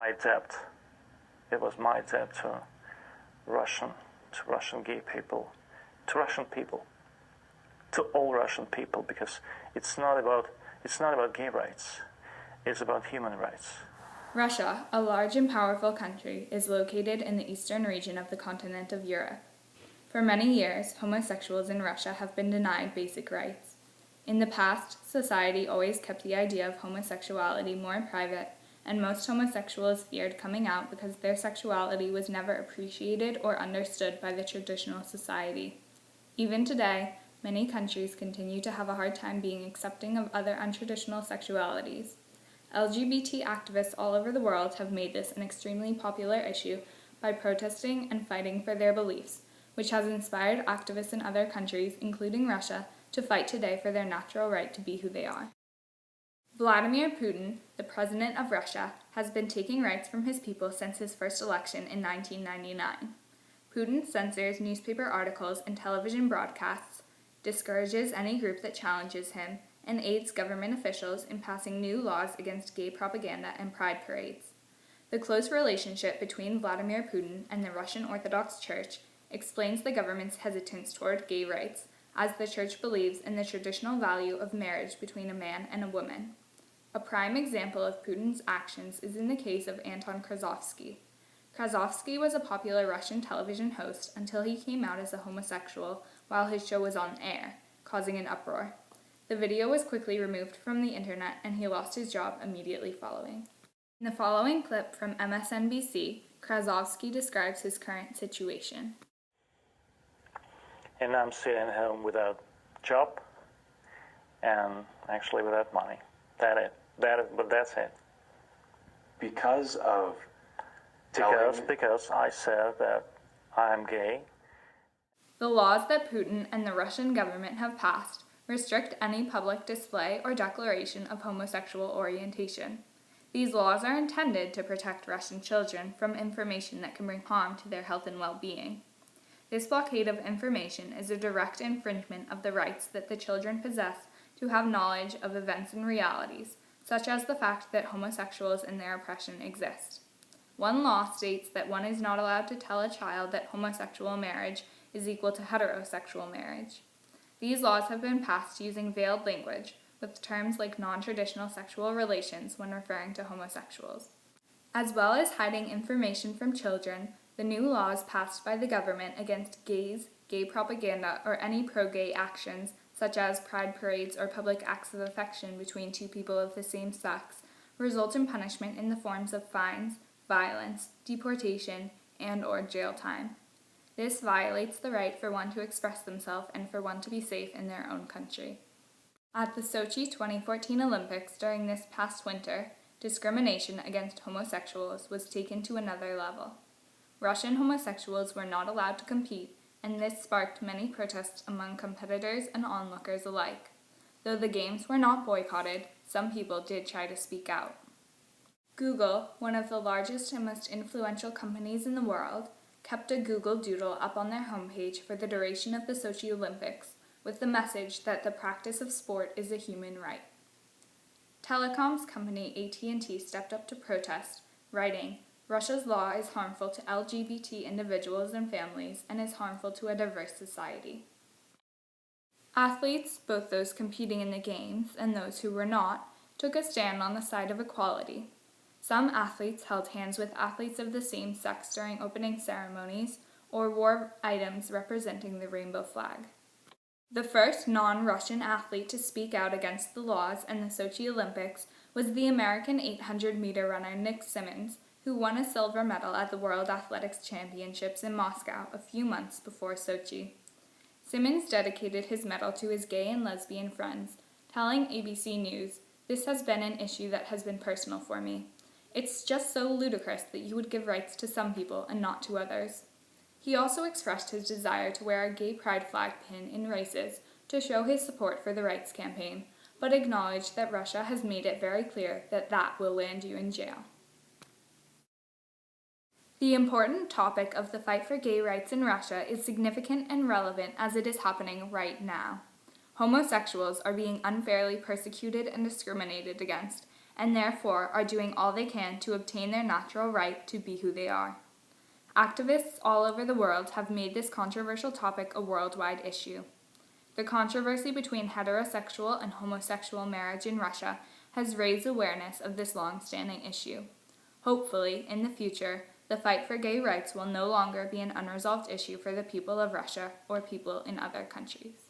My debt. It was my debt to Russian gay people, to Russian people, to all Russian people, because it's not about gay rights. It's about human rights. Russia, a large and powerful country, is located in the eastern region of the continent of Europe. For many years, homosexuals in Russia have been denied basic rights. In the past, society always kept the idea of homosexuality more private, and most homosexuals feared coming out because their sexuality was never appreciated or understood by the traditional society. Even today, many countries continue to have a hard time being accepting of other untraditional sexualities. LGBT activists all over the world have made this an extremely popular issue by protesting and fighting for their beliefs, which has inspired activists in other countries, including Russia, to fight today for their natural right to be who they are. Vladimir Putin, the president of Russia, has been taking rights from his people since his first election in 1999. Putin censors newspaper articles and television broadcasts, discourages any group that challenges him, and aids government officials in passing new laws against gay propaganda and pride parades. The close relationship between Vladimir Putin and the Russian Orthodox Church explains the government's hesitance toward gay rights, as the Church believes in the traditional value of marriage between a man and a woman. A prime example of Putin's actions is in the case of Anton Krasovsky. Krasovsky was a popular Russian television host until he came out as a homosexual while his show was on air, causing an uproar. The video was quickly removed from the internet and he lost his job immediately following. In the following clip from MSNBC, Krasovsky describes his current situation. And I'm sitting home without job and actually without money. But that's it. Because I said that I'm gay. The laws that Putin and the Russian government have passed restrict any public display or declaration of homosexual orientation. These laws are intended to protect Russian children from information that can bring harm to their health and well-being. This blockade of information is a direct infringement of the rights that the children possess to have knowledge of events and realities, such as the fact that homosexuals and their oppression exist. One law states that one is not allowed to tell a child that homosexual marriage is equal to heterosexual marriage. These laws have been passed using veiled language, with terms like non-traditional sexual relations when referring to homosexuals. As well as hiding information from children, the new laws passed by the government against gays, gay propaganda, or any pro-gay actions, such as pride parades or public acts of affection between two people of the same sex, result in punishment in the forms of fines, violence, deportation, and/or jail time. This violates the right for one to express themselves and for one to be safe in their own country. At the Sochi 2014 Olympics during this past winter, discrimination against homosexuals was taken to another level. Russian homosexuals were not allowed to compete, and this sparked many protests among competitors and onlookers alike. Though the games were not boycotted, some people did try to speak out. Google, one of the largest and most influential companies in the world, kept a Google Doodle up on their homepage for the duration of the Sochi Olympics, with the message that the practice of sport is a human right. Telecoms company AT&T stepped up to protest, writing, "Russia's law is harmful to LGBT individuals and families and is harmful to a diverse society." Athletes, both those competing in the games and those who were not, took a stand on the side of equality. Some athletes held hands with athletes of the same sex during opening ceremonies or wore items representing the rainbow flag. The first non-Russian athlete to speak out against the laws and the Sochi Olympics was the American 800-meter runner Nick Symmonds, who won a silver medal at the World Athletics Championships in Moscow a few months before Sochi. Symmonds dedicated his medal to his gay and lesbian friends, telling ABC News, "This has been an issue that has been personal for me. It's just so ludicrous that you would give rights to some people and not to others." He also expressed his desire to wear a gay pride flag pin in races to show his support for the rights campaign, but acknowledged that Russia has made it very clear that that will land you in jail. The important topic of the fight for gay rights in Russia is significant and relevant as it is happening right now. Homosexuals are being unfairly persecuted and discriminated against, and therefore are doing all they can to obtain their natural right to be who they are. Activists all over the world have made this controversial topic a worldwide issue. The controversy between heterosexual and homosexual marriage in Russia has raised awareness of this long-standing issue. Hopefully, in the future, the fight for gay rights will no longer be an unresolved issue for the people of Russia or people in other countries.